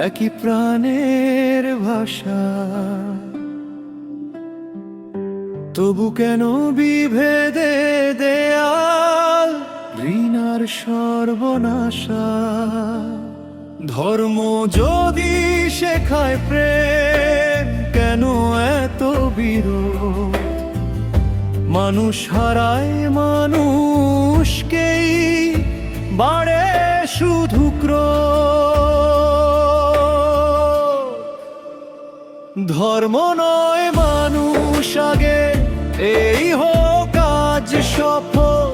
একই প্রাণের ভাষা, তবু কেন বিভেদে দেয়াল, ঘৃণার সর্বনাশা। ধর্ম যদি শেখায় প্রেম, কেন এত বিরোধ? মানুষ হারায় মানুষকেই, বাড়ে শুধু ক্রোধ। ধর্ম নয় মানুষ আগে, এই হোক আজ সফল।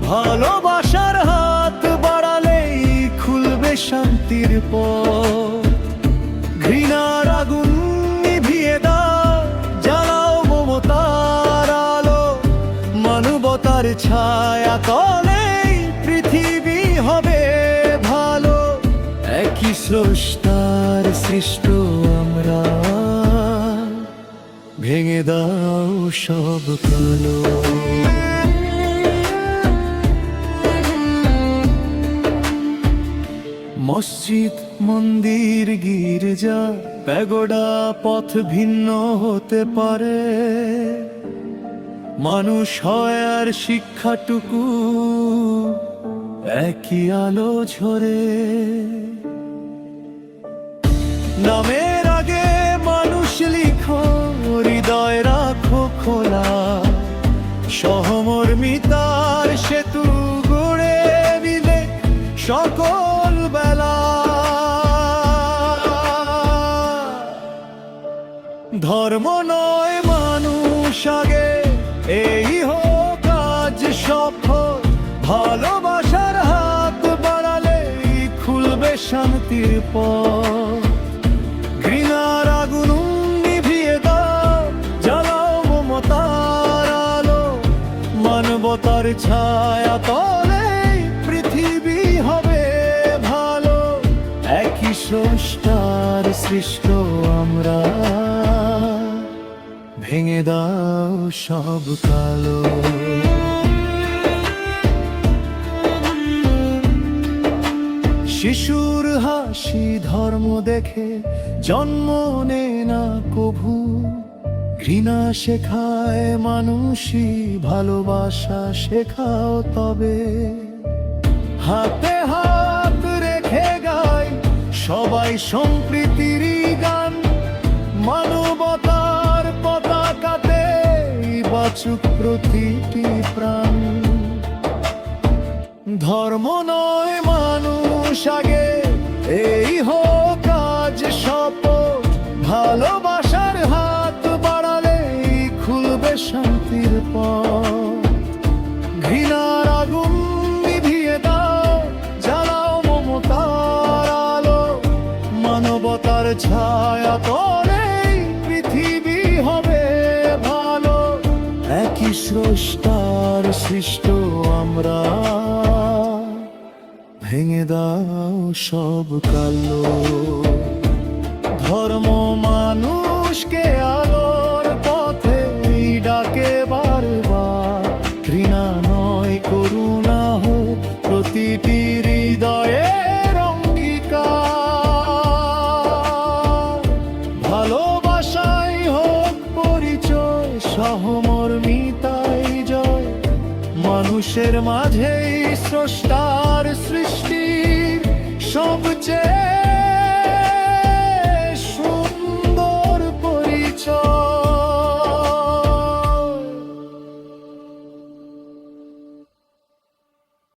ভালোবাসার হাত বাড়ালেই খুলবে শান্তির পথ। ঘৃণার আগুন নিভিয়ে দাও, জ্বালাও মমতার আলো। মানবতার ছায়া তলেই পৃথিবী হবে ভালো। একই স্রষ্টার সৃষ্ট আমরা, ভেঙে দাও সব কালো। মসজিদ, মন্দির, গির্জা, প্যাগোডা, পথ ভিন্ন হতে পারে। মানুষ হয় আর শিক্ষাটুকু একই আলো ঝরে। নামের আগে মানুষ লিখো, হৃদয় রাখো খোলা। সহমর্মিতার সেতু গড়ে মিলে সকল বেলা। ধর্ম নয় মানুষ আগে, এই হোক আজ সফল। ভালোবাসার হাত বাড়ালেই খুলবে শান্তির পথ। ঘৃণার আগুন নিভিয়ে দাও, জ্বালাও মমতার আলো। মানবতার ছায়া তলেই পৃথিবী হবে ভালো। একই স্রষ্টার সৃষ্ট আমরা, ভেঙে দাও সব কালো। শিশুর হাসি ধর্ম দেখে জন্ম নে না কভু। ঘৃণা শেখায় মানুষই, ভালোবাসা শেখাও তবে। হাতে হাত রেখে গাই সবাই সম্প্রীতির গান। মানবতার পতাকাতে বাঁচুক প্রতিটি প্রাণ। ধর্ম নয় মানুষ আগে, এই হোক আজ শপথ। ভালোবাসার হাত বাড়ালেই খুলবে শান্তির পথ। ঘৃণার আগুন নিভিয়ে দাও, জ্বালাও মমতার আলো। মানবতার ছায়া তলেই পৃথিবী হবে ভালো। একই স্রষ্টার সৃষ্ট আমরা, ভেঙে দাও সব কালো। ধর্ম মানুষকে আলোর পথে ডাকে বারবার। ঘৃণা নয় করুণা হোক প্রতিটি হৃদয়ের অঙ্গীকার। ভালোবাসাই হোক পরিচয়, সহমর্মিতাই জয়। মানুষের মাঝেই স্রষ্টার সৃষ্টির সবচেয়ে